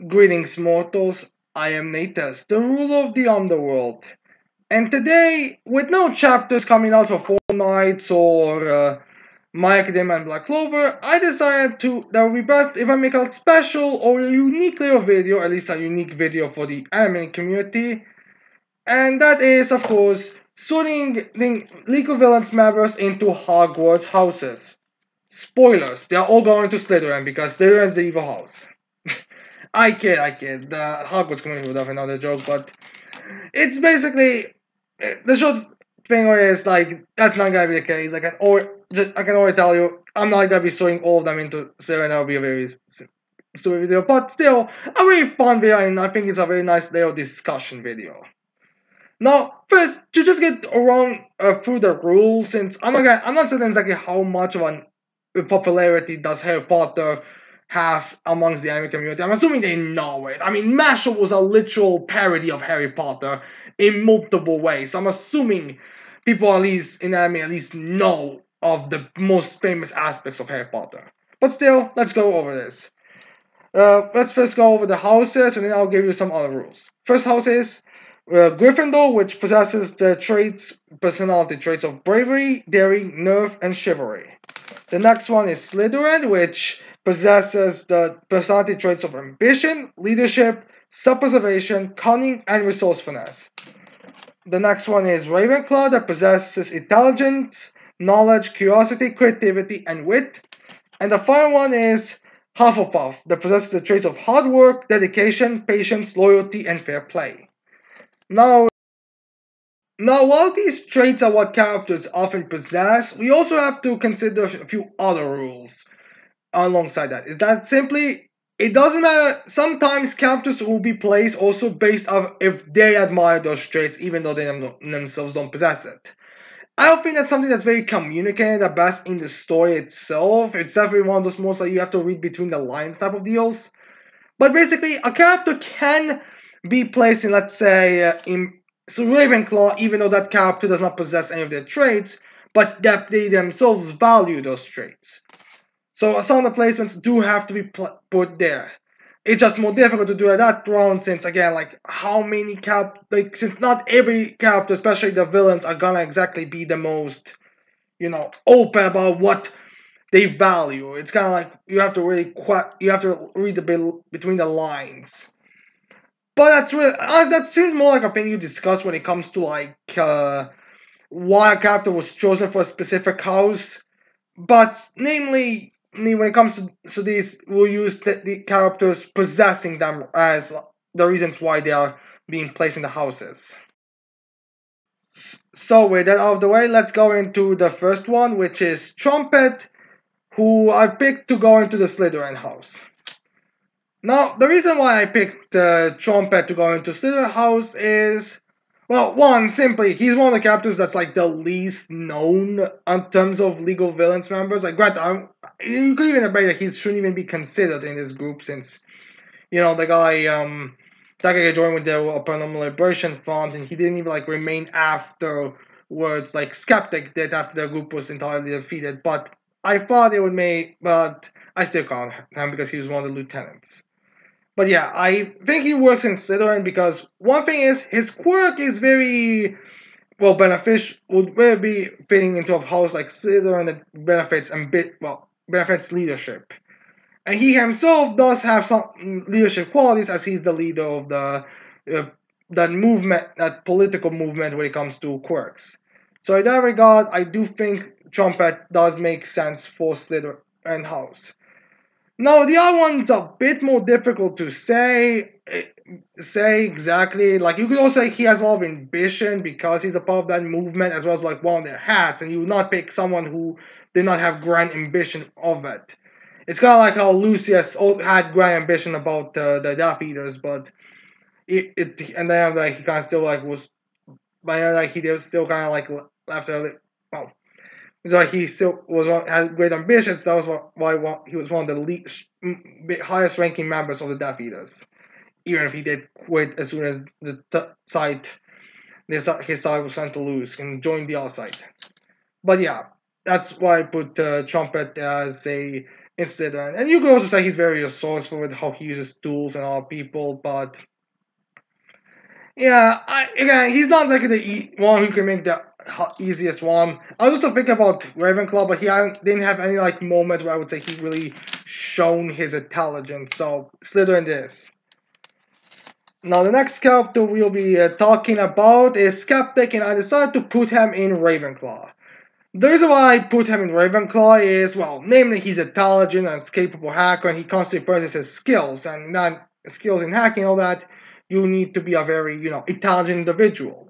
Greetings, mortals. I am Natus, the ruler of the Underworld. And today, with no chapters coming out for 4 nights or My Academia and Black Clover, I decided that would be best if I make a special or a unique little video, at least a unique video for the anime community. And that is, of course, sorting the League of Villains members into Hogwarts houses. Spoilers, they are all going to Slytherin because Slytherin is the evil house. I kid. The Hogwarts community would have another joke, but it's basically the short thing is like that's not gonna be the case. I can already tell you, I'm not gonna be throwing all of them into Syria, and that'll be a very stupid video. But still, a very fun video, and I think it's a very nice little discussion video. Now, first, to just get around through the rules, since I'm not certain exactly how much of an popularity does Harry Potter have amongst the anime community. I'm assuming they know it. I mean, Mashle was a literal parody of Harry Potter in multiple ways. So I'm assuming people at least in anime at least know of the most famous aspects of Harry Potter. But still, let's go over this. Let's first go over the houses, and then I'll give you some other rules. First house is Gryffindor, which possesses the personality traits of bravery, daring, nerve, and chivalry. The next one is Slytherin, which possesses the personality traits of ambition, leadership, self-preservation, cunning, and resourcefulness. The next one is Ravenclaw, that possesses intelligence, knowledge, curiosity, creativity, and wit. And the final one is Hufflepuff, that possesses the traits of hard work, dedication, patience, loyalty, and fair play. Now, while these traits are what characters often possess, we also have to consider a few other rules alongside that. Is that simply, it doesn't matter, sometimes characters will be placed also based off if they admire those traits, even though they themselves don't possess it. I don't think that's something that's very communicated at best in the story itself. It's definitely one of those most that you have to read between the lines type of deals. But basically, a character can be placed in, let's say, so Ravenclaw, even though that character does not possess any of their traits, but that they themselves value those traits. So some of the placements do have to be put there. It's just more difficult to do at that round since, again, like, how many since not every character, especially the villains, are gonna exactly be the most, open about what they value. It's kind of like you have to read the bit between the lines. But that seems more like a thing you discuss when it comes to like why a character was chosen for a specific house. But namely, when it comes to these, we'll use the characters possessing them as the reasons why they are being placed in the houses. So with that out of the way, let's go into the first one, which is Trumpet, who I picked to go into the Slytherin house. Now, the reason why I picked Trumpet to go into Slytherin house is, well, one, simply, he's one of the characters that's like the least known in terms of legal villains members. Like, granted, you could even debate that he shouldn't even be considered in this group since, the guy, that guy joined with the Paranormal Liberation Front, and he didn't even, like, remain afterwards, like Skeptic did after the group was entirely defeated. But I thought it would but I still count him because he was one of the lieutenants. But yeah, I think he works in Slytherin because one thing is his quirk is very beneficial. Would really be fitting into a house like Slytherin that benefits leadership, and he himself does have some leadership qualities as he's the leader of that political movement when it comes to quirks. So in that regard, I do think Trumpet does make sense for Slytherin house. Now, the other one's a bit more difficult to say exactly. Like, you could also say he has a lot of ambition because he's a part of that movement as well as, like, one of their hats, and you would not pick someone who did not have grand ambition of it. It's kind of like how Lucius had grand ambition about the Death Eaters, but and then, like, he kind of still, like, was, but, like, he was still kind of, like, after, well, so he still had great ambitions. That was why he was one of the highest ranking members of the Death Eaters. Even if he did quit as soon as his side was sent to lose and joined the other side. But yeah, that's why I put Trumpet as a in Slytherin. And you could also say he's very resourceful with how he uses tools and all people, but yeah, again, he's not like the one who can make the easiest one. I also think about Ravenclaw, but didn't have any like moments where I would say he really shown his intelligence. So Slytherin is. Now the next character we'll be talking about is Skeptic, and I decided to put him in Ravenclaw. The reason why I put him in Ravenclaw is, well, namely he's intelligent and capable hacker, and he constantly praises his skills, and not skills in hacking, all that. You need to be a very, intelligent individual.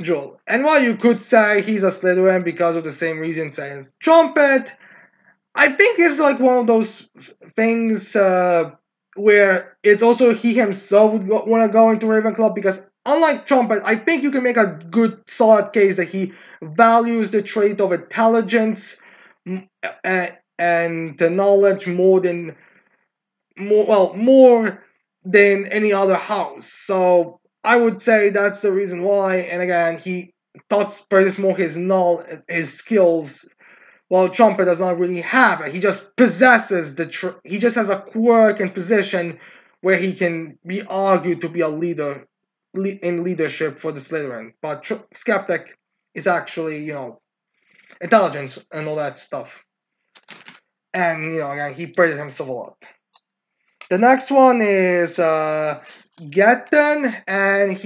Joel. And while you could say he's a Slytherin because of the same reasons as Trumpet, I think it's like one of those things where it's also he himself would want to go into Ravenclaw because unlike Trumpet, I think you can make a good solid case that he values the trait of intelligence and the knowledge more than any other house. So I would say that's the reason why. And again, he thought praises more his knowledge, his skills, while Trumpet does not really have it. He just possesses he just has a quirk and position where he can be argued to be a leader in leadership for the Slytherin. But Skeptic is actually, intelligence and all that stuff. And, again, he praises himself a lot. The next one is Getton, and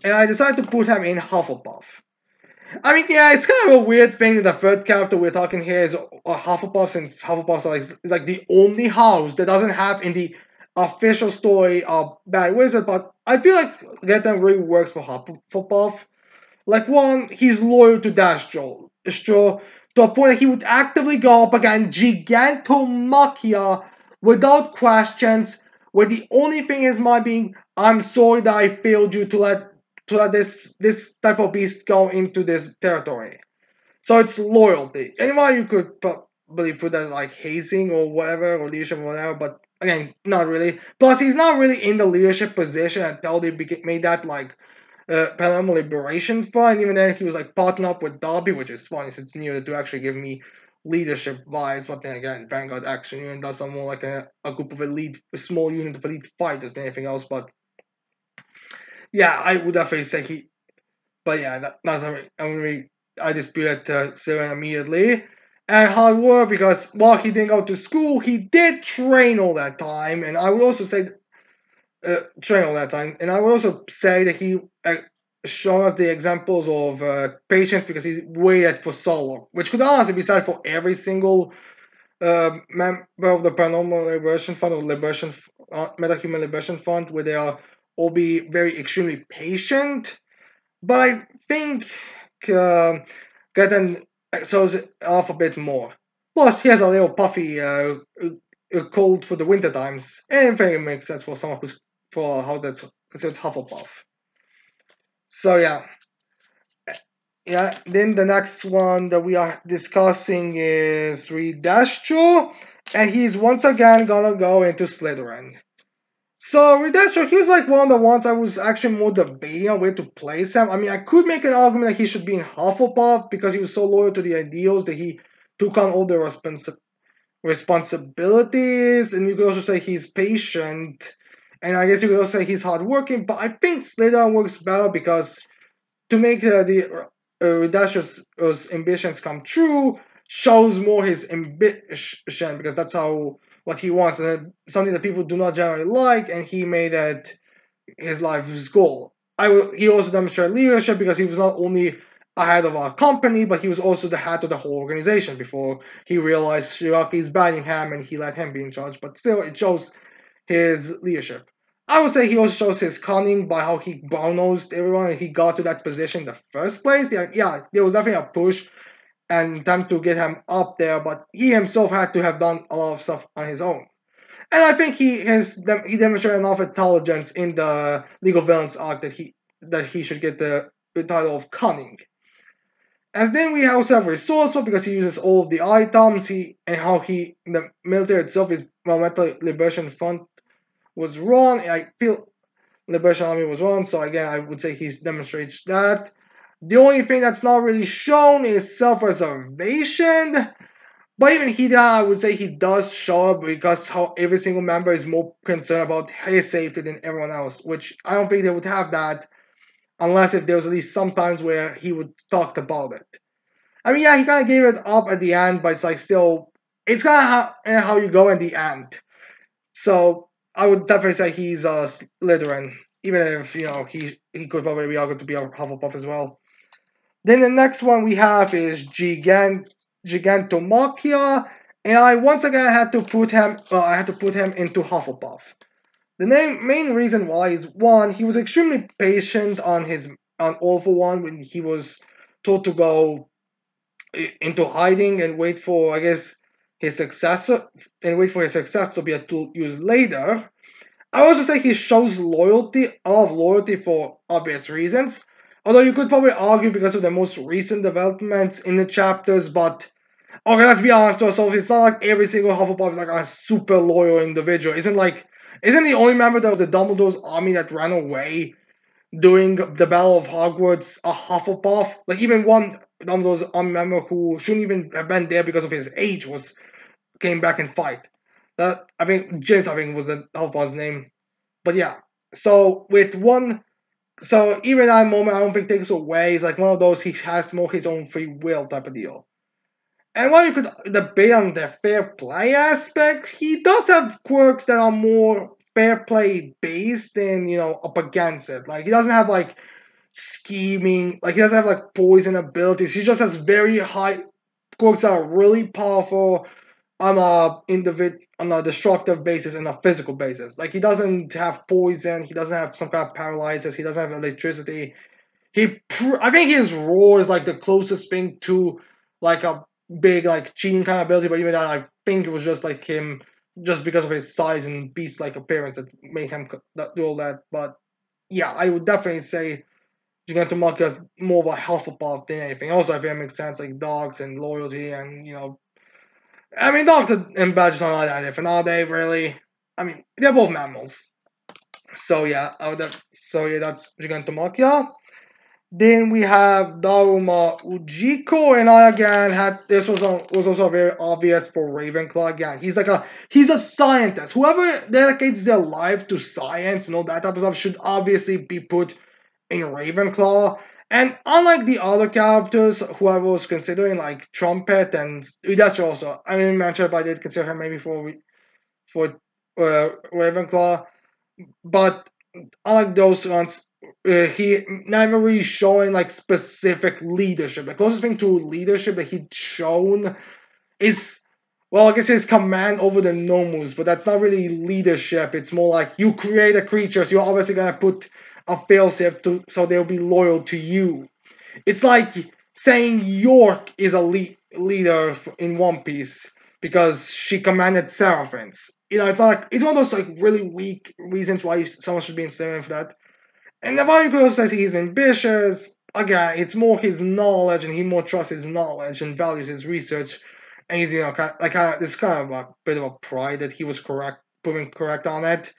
I decided to put him in Hufflepuff. I mean, yeah, it's kind of a weird thing that the third character we're talking here is Hufflepuff, since Hufflepuff is like the only house that doesn't have in the official story of Bad Wizard, but I feel like Getton really works for Hufflepuff. Like, one, he's loyal to Dash Straw to a point that he would actively go up against Gigantomachia without questions, where the only thing is my being, I'm sorry that I failed you to let this type of beast go into this territory. So it's loyalty. And while you could probably put that like hazing or whatever, or leadership or whatever, but again, not really. Plus, he's not really in the leadership position until they made that like Paranormal Liberation Fund. Even then, he was like partnered up with Dobby, which is funny since he knew to actually give me leadership wise. But then again, Vanguard Action Unit does some more like a group of a small unit of elite fighters than anything else. But yeah, I would definitely say he. But yeah, that's I disputed Siren immediately. And Hogwarts, because while he didn't go to school, he did train all that time, and I would also say train all that time. And I would also say that he showed us the examples of patience because he waited for so long, which could honestly be said for every single member of the Paranormal Liberation Fund or Metahuman Liberation Fund, where they are all be very extremely patient. But I think Gaten shows it off a bit more. Plus, he has a little puffy cold for the winter times, and I think it makes sense for someone for how that's considered Hufflepuff. So yeah. Then the next one that we are discussing is Redastro, and he's once again gonna go into Slytherin. So Redastro, he was like one of the ones I was actually more debating on where to place him. I mean, I could make an argument that he should be in Hufflepuff because he was so loyal to the ideals that he took on all the responsibilities, and you could also say he's patient, and I guess you could also say he's hardworking. But I think Slytherin works better because to make the Redastro's ambitions come true shows more his ambition because that's how what he wants, and something that people do not generally like, and he made it his life's goal. He also demonstrated leadership because he was not only ahead of our company, but he was also the head of the whole organization before he realized Shiraki's banning him and he let him be in charge. But still, it shows his leadership. I would say he also shows his cunning by how he brown-nosed everyone and he got to that position in the first place. Yeah, there was definitely a push and time to get him up there, but he himself had to have done a lot of stuff on his own. And I think he demonstrated enough intelligence in the League of Villains arc that he should get the title of cunning. As then we also have resourceful because he uses all of the items. The military itself is Metal Liberation Front was wrong. I feel Liberation Army was wrong. So again, I would say he demonstrates that. The only thing that's not really shown is self-preservation. But even he, I would say he does show up because how every single member is more concerned about his safety than everyone else, which I don't think they would have that unless if there was at least some times where he would talk about it. I mean, yeah, he kind of gave it up at the end, but it's like still, it's kind of how you go in the end. So I would definitely say he's a Slytherin, even if he could probably be argued to be a Hufflepuff as well. Then the next one we have is Gigantomachia, and I once again had to put him. I had to put him into Hufflepuff. The main reason why is one, he was extremely patient on All for One when he was told to go into hiding and wait for, I guess, his successor and wait for his success to be a tool used later. I also say he shows loyalty, a lot of loyalty for obvious reasons. Although you could probably argue because of the most recent developments in the chapters, but okay, let's be honest to ourselves, it's not like every single Hufflepuff is like a super loyal individual. Isn't the only member of the Dumbledore's army that ran away during the Battle of Hogwarts a Hufflepuff? Like even one Dumbledore's army member who shouldn't even have been there because of his age came back and fight. That I think James was the Hufflepuff's name. But yeah. So with one so even that moment I don't think takes away. It's like one of those he has more his own free will type of deal. And while you could debate on the fair play aspect, he does have quirks that are more fair play based than, up against it. Like, he doesn't have, like, scheming, like, he doesn't have, like, poison abilities. He just has very high quirks that are really powerful on on a destructive basis and a physical basis. Like, he doesn't have poison, he doesn't have some kind of paralysis, he doesn't have electricity. I think his roar is like the closest thing to like a big like cheating kind of ability, but even that I think it was just like him, just because of his size and beast-like appearance that made him do all that. But yeah, I would definitely say Gigantomachia is more of a Hufflepuff than anything. Also, I think it makes sense, like dogs and loyalty, and I mean, dogs and badgers are not that different, are they? Really? I mean, they're both mammals. So yeah, that's Gigantomachia. Then we have Daruma Ujiko, and I again had this was also very obvious for Ravenclaw again. He's a scientist. Whoever dedicates their life to science and all that type of stuff should obviously be put in Ravenclaw. And unlike the other characters who I was considering, like Trumpet and that's also I didn't mention, but I did consider him maybe for Ravenclaw. But unlike those ones, he never really showing like specific leadership. The closest thing to leadership that he'd shown is, well, I guess his command over the Nomus, but that's not really leadership. It's more like you create a creature, so you're obviously gonna put a failsafe to so they'll be loyal to you. It's like saying York is a leader in One Piece because she commanded Seraphins. It's one of those like really weak reasons why someone should be enslaved for that. And the value could also say he's ambitious. Again, it's more his knowledge, and he more trusts his knowledge and values his research. And he's this kind of a bit of a pride that he was proven correct on it.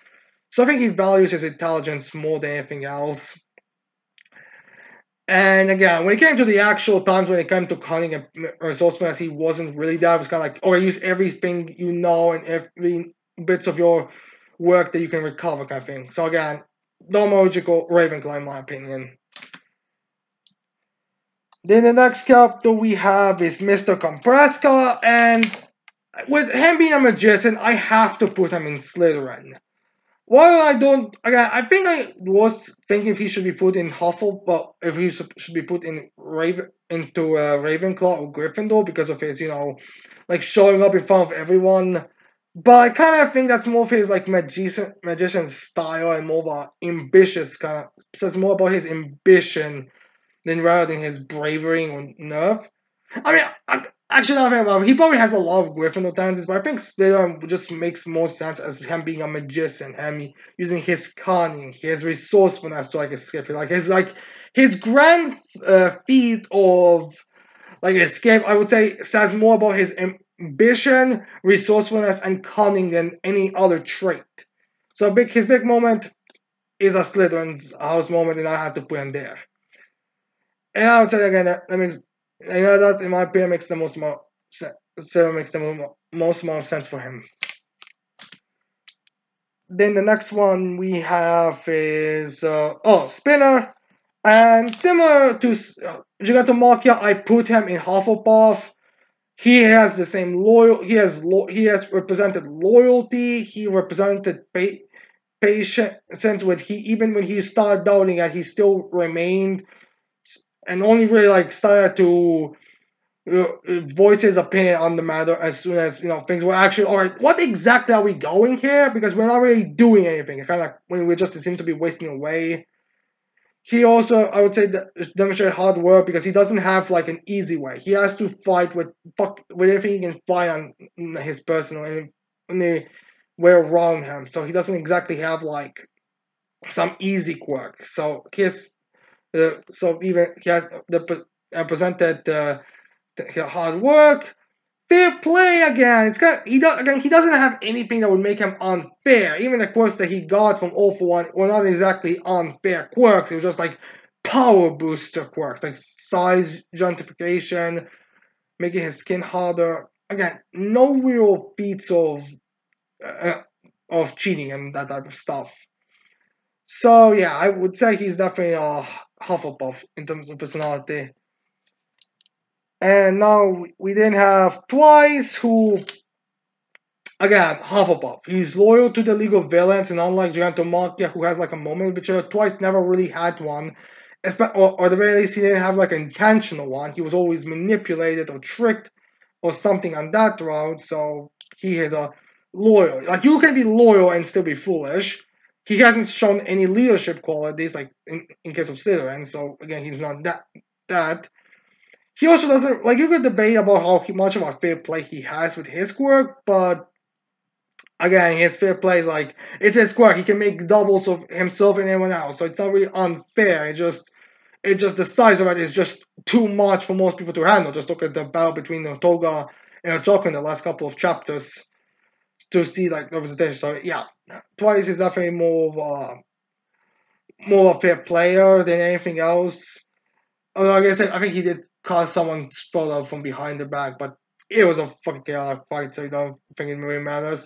So I think he values his intelligence more than anything else. And again, when it came to the actual times when it came to cunning and resourcefulness, he wasn't really that. It was kind of like, oh, use everything you know and every bits of your work that you can recover kind of thing. So again, logical Ravenclaw in my opinion. Then the next character we have is Mr. Compresca, and with him being a magician, I have to put him in Slytherin. While I don't, again, I think I was thinking if he should be put in Huffle, but if he should be put in Ravenclaw or Gryffindor because of his, like showing up in front of everyone. But I kind of think that's more of his like magician style and more of a ambitious kind of says more about his ambition than rather than his bravery or nerve. I mean, actually, not very well. He probably has a lot of Gryffindor tendencies, but I think Slytherin just makes more sense as him being a magician, him using his cunning, his resourcefulness to like escape, his grand feat of like escape. I would say says more about his ambition, resourcefulness, and cunning than any other trait. So his big moment is a Slytherin's house moment, and I have to put him there. And I would say again that makes, that in my opinion makes the most so it makes the most amount of sense for him. Then the next one we have is Spinner, and similar to Gigantomachia, I put him in Hufflepuff. He has the same loyal. He has represented loyalty. He represented patience. With he even when he started doubting it, he still remained, and only really like started to voice his opinion on the matter as soon as things were actually all right. What exactly are we going here? Because we're not really doing anything. It's kind of like when we just seem to be wasting away. He also, I would say, demonstrated hard work because he doesn't have like an easy way. He has to fight with everything he can find on his personal any way around him. So he doesn't exactly have like some easy quirk. So so even he has presented hard work. Fair play again. It's kind of, he doesn't have anything that would make him unfair. Even the quirks that he got from All for One were not exactly unfair quirks. It was just like power booster quirks, like size justification, making his skin harder. Again, no real feats of cheating and that type of stuff. So yeah, I would say he's definitely a Hufflepuff in terms of personality. And now we then have Twice, who, again, Hufflepuff. He's loyal to the League of Villains, and unlike Gigantomachia, who has like a moment betrayal, Twice never really had one. Or the very least, he didn't have like an intentional one. He was always manipulated or tricked or something on that route, so he is a loyal. Like, you can be loyal and still be foolish. He hasn't shown any leadership qualities, like in case of Slytherin, so again, he's not that. He also doesn't, like, you could debate about how much of a fair play he has with his quirk, but again, his fair play is like, it's his quirk. He can make doubles of himself and anyone else, so it's not really unfair. It's just the size of it is just too much for most people to handle. Just look at the battle between Toga and Ochoco in the last couple of chapters to see like representation. So yeah, Twice is definitely more of a fair player than anything else. Although, like I said, I think he did cause someone fall out from behind the back, but it was a fucking chaotic fight, so I don't think it really matters.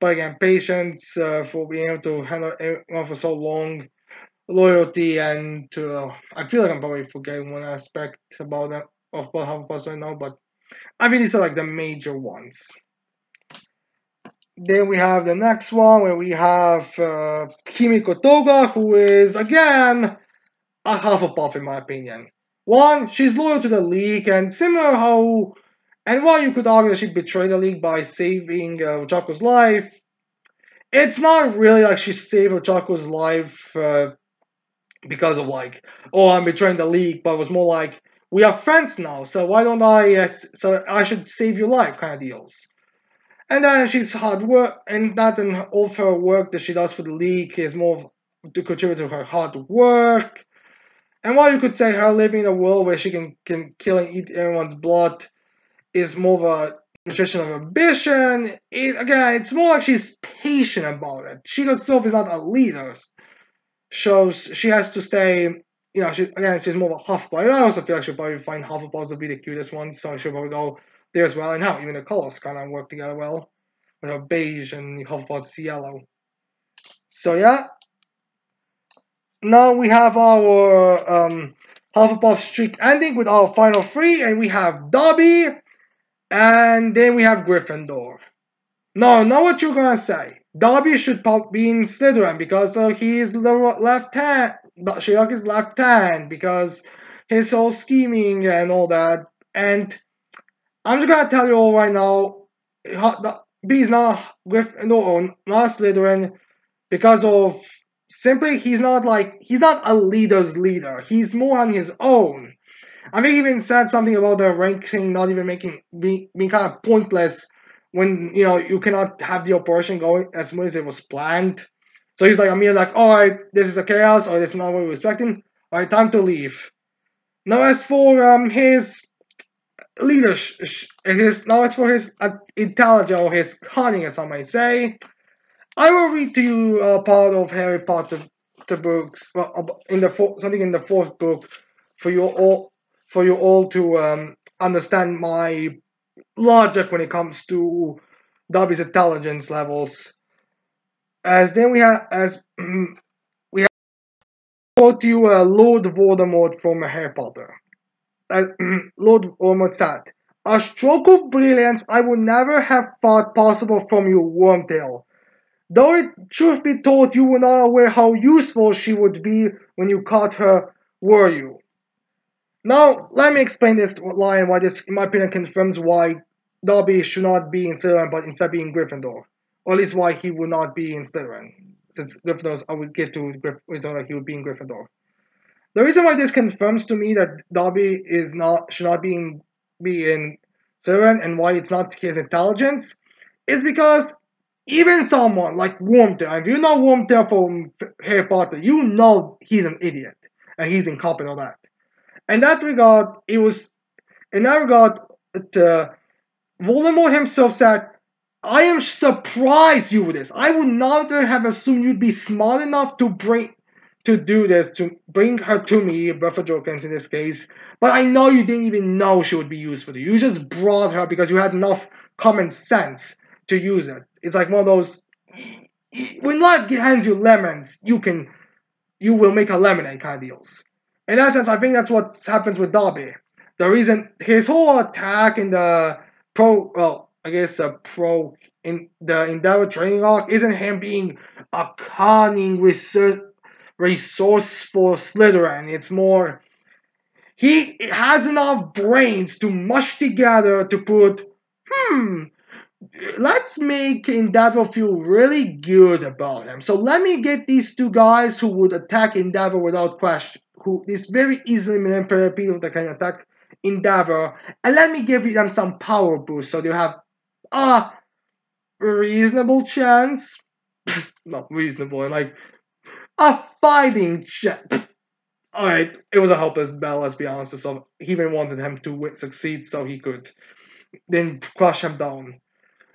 But again, patience for being able to handle everyone for so long, loyalty, and I feel like I'm probably forgetting one aspect about that of Hufflepuff right now, but I think these are like the major ones. Then we have the next one where we have Kimiko Toga, who is again a Hufflepuff in my opinion. One, she's loyal to the League, and similar how, and while you could argue that she betrayed the League by saving Chaco's life, it's not really like she saved Chaco's life because of like, oh, I'm betraying the League, but it was more like, we are friends now, so why don't so I should save your life kind of deals. And then she's hard work, and that and all of her work that she does for the League is more to contribute to her hard work. And while you could say her living in a world where she can kill and eat everyone's blood is more of a demonstration of ambition, it's more like she's patient about it. She herself is not a leader. Shows she has to stay, she's more of a Hufflepuff. I also feel like she'll probably find Hufflepuffs to be the cutest ones, so she'll probably go there as well. And how even the colors kind of work together well. With her beige and Hufflepuff's yellow. So yeah, now we have our Hufflepuff streak ending with our final three, and we have Dobby, and then we have Gryffindor. No, not what you're gonna say. Dobby should be in Slytherin because he's the left hand. Sherlock is left hand because his whole scheming and all that. And I'm just gonna tell you all right now, B is not Gryffindor or not Slytherin because of simply he's not a leader's leader. He's more on his own. I think he even said something about the ranking not even being kind of pointless when you cannot have the operation going as smooth as it was planned. So he's like, all right, this is a chaos, or this is not what we're expecting. All right, time to leave. Now as for his leadership, his intelligence or his cunning, as some might say, I will read to you a part of Harry Potter the books in something in the fourth book for you all to understand my logic when it comes to Dobby's intelligence levels. As then we have as we have quote you Lord Voldemort from Harry Potter. As Lord Voldemort said, "A stroke of brilliance I would never have thought possible from you, Wormtail. Though it truth be told, you were not aware how useful she would be when you caught her, were you?" Now, let me explain this line, why this, in my opinion, confirms why Dobby should not be in Slytherin, but instead be in Gryffindor. Or at least why he would not be in Slytherin. Since Gryffindor, I would get to reason why he would be in Gryffindor. The reason why this confirms to me that Dobby should not be in Slytherin and why it's not his intelligence is because even someone like Wormtail, if you know Wormtail from Harry Potter, you know he's an idiot and he's incompetent on that. In that regard, it was in that regard, uh, Voldemort himself said, "I am surprised you with this. I would not have assumed you'd be smart enough to do this, to bring her to me, Bertha Jorkins in this case. But I know you didn't even know she would be useful to you. You just brought her because you had enough common sense to use it. It's like one of those. When life hands you lemons, you will make a lemonade kind of deals. In that sense, I think that's what happens with Dobby. The reason his whole attack in the I guess in the Endeavor training arc isn't him being a cunning, resourceful Slytherin. It's more he has enough brains to mush together to put, let's make Endeavor feel really good about him. So let me get these two guys who would attack Endeavor without question, who is very easily manipulated people that can attack Endeavor, and let me give them some power boost so they have a reasonable chance. Not reasonable, like a fighting chance. Alright, it was a helpless battle, let's be honest. So he even wanted him to succeed so he could then crush him down.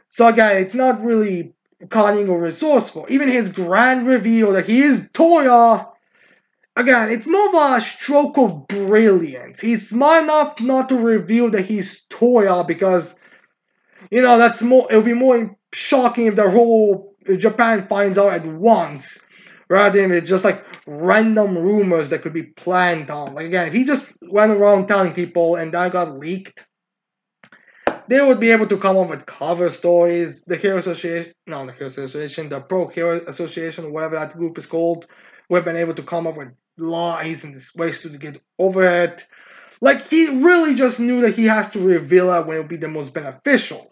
So again, it's not really cunning or resourceful. Even his grand reveal that he is Toya, again, it's more of a stroke of brilliance. He's smart enough not to reveal that he's Toya because, that's more. It would be more shocking if the whole Japan finds out at once, rather than it's just like random rumors that could be planned on. Like again, if he just went around telling people and that got leaked, they would be able to come up with cover stories. The Hero Association, no, the Hero Association, the Pro Hero Association, whatever that group is called, would have been able to come up with lies and ways to get over it. Like, he really just knew that he has to reveal it when it would be the most beneficial.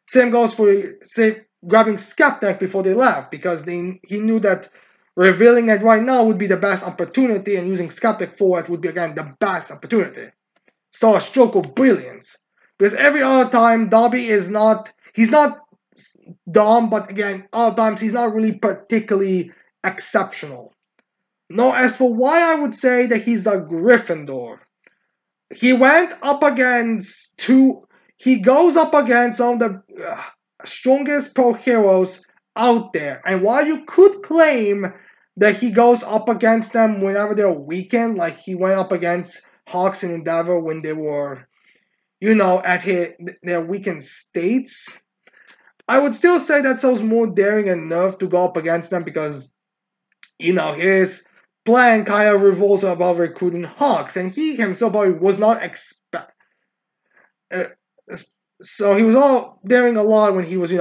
Same goes for, say, grabbing Skeptic before they left, because he knew that revealing it right now would be the best opportunity, and using Skeptic for it would be, again, the best opportunity. So a stroke of brilliance. Because every other time, Dobby he's not dumb, but again, other times he's not really particularly exceptional. No, as for why I would say that he's a Gryffindor, he goes up against some of the strongest pro heroes out there. And while you could claim that he goes up against them whenever they're weakened, like he went up against Hawks and Endeavor when they were at their weakened states, I would still say that shows more daring enough to go up against them because, his plan kind of revolves about recruiting Hawks, and he himself probably was not so he was all daring a lot when he was,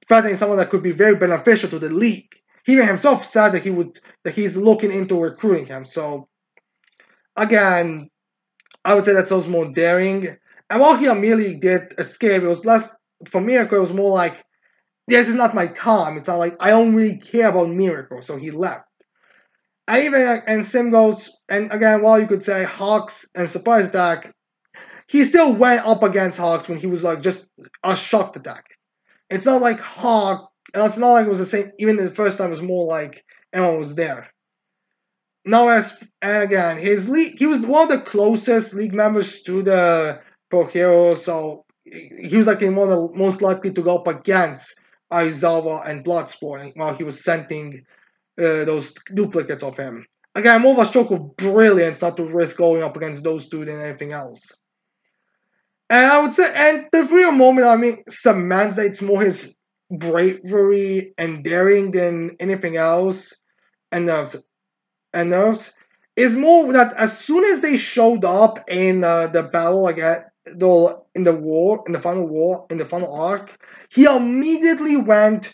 threatening someone that could be very beneficial to the league. He even himself said that he's looking into recruiting him. So, again, I would say that shows more daring. And while he immediately did escape, it was less, for Miracle, it was more like, this is not my time. It's not like, I don't really care about Miracle, so he left. And Sim goes, and again, while you could say Hawks and Surprise Attack, he still went up against Hawks when he was like just a shocked attack. It's not like it's not like it was the same, even the first time it was more like everyone was there. Now, and again, he was one of the closest league members to the Pro Hero, so he was like one of the most likely to go up against Aizawa and Bloodsport while he was sending those duplicates of him. Again, more of a stroke of brilliance not to risk going up against those two than anything else. And I would say, and the real moment, I mean, cements that it's more his bravery and daring than anything else, and nerves is more that as soon as they showed up in the battle, like at the in the war, in the final arc, he immediately went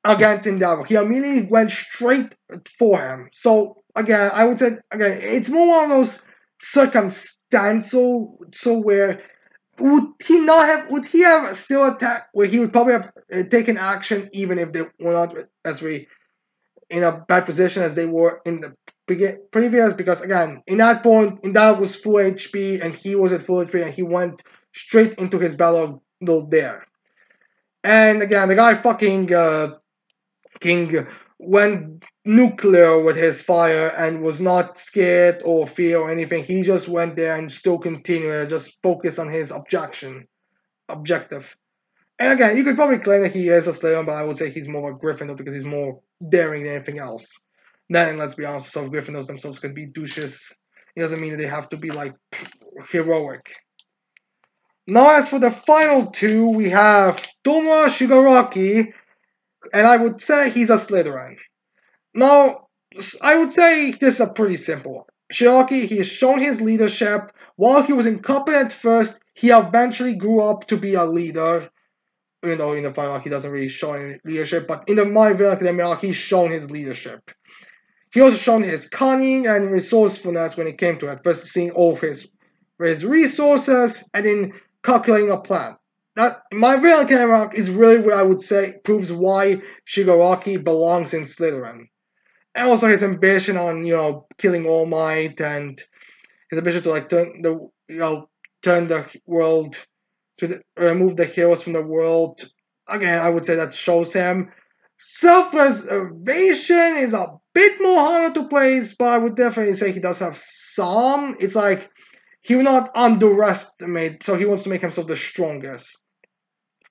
against Endeavor. He immediately went straight for him. So again, I would say again, it's more one of those circumstantial, so where would he have still attacked where he would probably have taken action even if they were not as we in a bad position as they were in the previous, because again in that point in that was full HP and he was at full HP and he went straight into his battle there. And again the guy fucking King went nuclear with his fire and was not scared or fear or anything. He just went there and still continued, just focus on his objective. And again, you could probably claim that he is a Slytherin, but I would say he's more of a Gryffindor because he's more daring than anything else. Then, let's be honest, some Gryffindors themselves could be douches. It doesn't mean that they have to be, like, heroic. Now, as for the final two, we have Tomoe Shigaraki, and I would say he's a Slytherin. Now, I would say this is a pretty simple one. Shigaraki, he has shown his leadership. While he was incompetent at first, he eventually grew up to be a leader. You know, in the final arc, he doesn't really show any leadership, but in the My Hero Academia arc, he's shown his leadership. He also shown his cunning and resourcefulness when it came to it, first seeing all of his resources and then calculating a plan. That My Hero Academia arc is really what I would say proves why Shigaraki belongs in Slytherin. And also his ambition on, killing All Might and his ambition to like turn the world to remove the heroes from the world. Again, I would say that shows him. Self-preservation is a bit more harder to place, but I would definitely say he does have some. It's like he will not underestimate, so he wants to make himself the strongest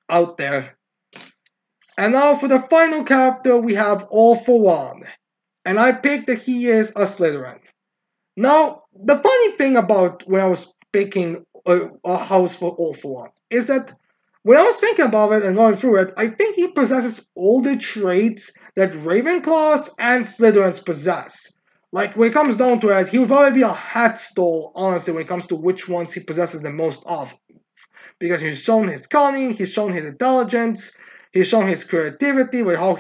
out there. And now for the final character, we have All For One. And I picked that he is a Slytherin. Now, the funny thing about when I was picking a house for All For One is that when I was thinking about it and going through it, I think he possesses all the traits that Ravenclaws and Slytherins possess. Like, when it comes down to it, he would probably be a headstall, honestly, when it comes to which ones he possesses the most of. Because he's shown his cunning, he's shown his intelligence, he's shown his creativity, with how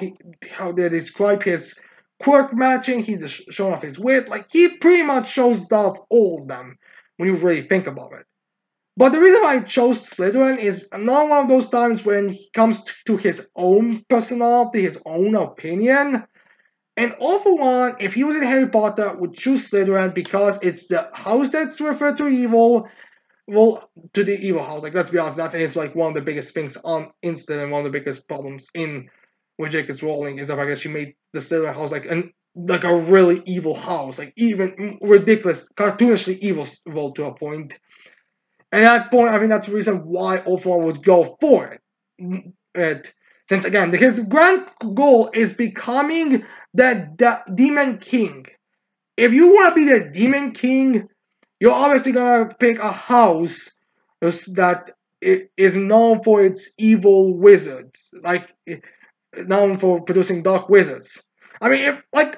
they describe his quirk matching, he's shown off his wit. Like, he pretty much shows off all of them when you really think about it. But the reason why I chose Slytherin is not one of those times when he comes to his own personality, his own opinion. And All For One, if he was in Harry Potter, would choose Slytherin because it's the house that's referred to evil. Well, to the evil house. Like, let's be honest, that is like one of the biggest things on Slytherin, one of the biggest problems in with J.K. Rowling is the fact that she made the Slytherin house like a really evil house, like even ridiculous, cartoonishly evil to a point. And at that point, I think that's the reason why All For One would go for it. Since again, his grand goal is becoming the Demon King. If you want to be the Demon King, you're obviously gonna pick a house that is known for its evil wizards, like known for producing dark wizards. I mean, I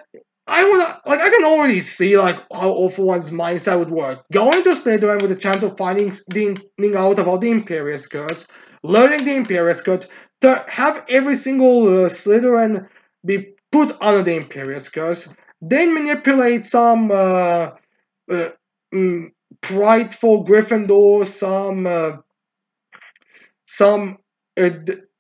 can already see like how All For One's mindset would work. Going to Slytherin with a chance of finding out about the Imperius Curse, learning the Imperius Curse, to have every single Slytherin be put under the Imperius Curse, then manipulate some prideful Gryffindor, some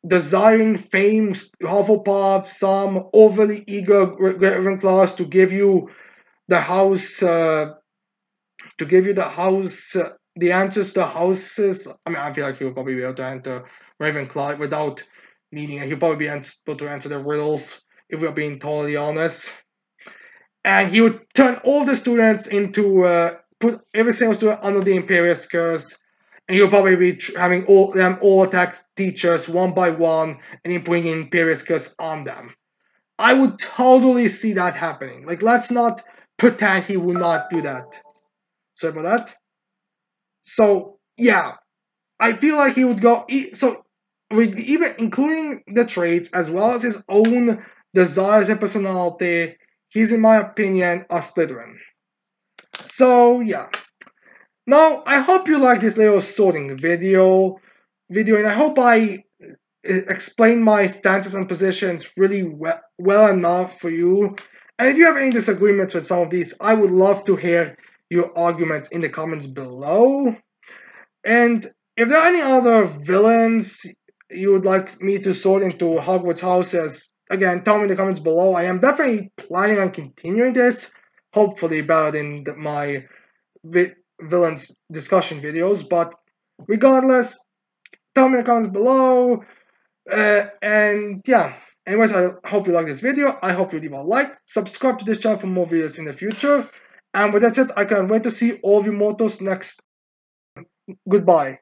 desiring fame Hufflepuff, some overly eager Ravenclaws to give you the house, the answers to the houses. I mean, I feel like he'll probably be able to enter Ravenclaw without needing it. He'll probably be able to answer the riddles, if we're being totally honest. And he would turn all the students into, put every single student under the Imperius Curse. And he'll probably be having all attack teachers one by one, and then putting Imperius Curse on them. I would totally see that happening. Like, let's not pretend he would not do that. Sorry about that. So, yeah. I feel like he would go so with even including the traits as well as his own desires and personality. He's, in my opinion, a Slytherin. So yeah. Now I hope you like this little sorting video, and I hope I explain my stances and positions really well enough for you. And if you have any disagreements with some of these, I would love to hear your arguments in the comments below. And if there are any other villains you would like me to sort into Hogwarts houses, again, tell me in the comments below. I am definitely planning on continuing this, hopefully better than my villains discussion videos. But regardless, tell me in the comments below. And yeah, anyways, I hope you like this video. I hope you leave a like, subscribe to this channel for more videos in the future. And with that said, I can't wait to see all of you mortals next. Goodbye.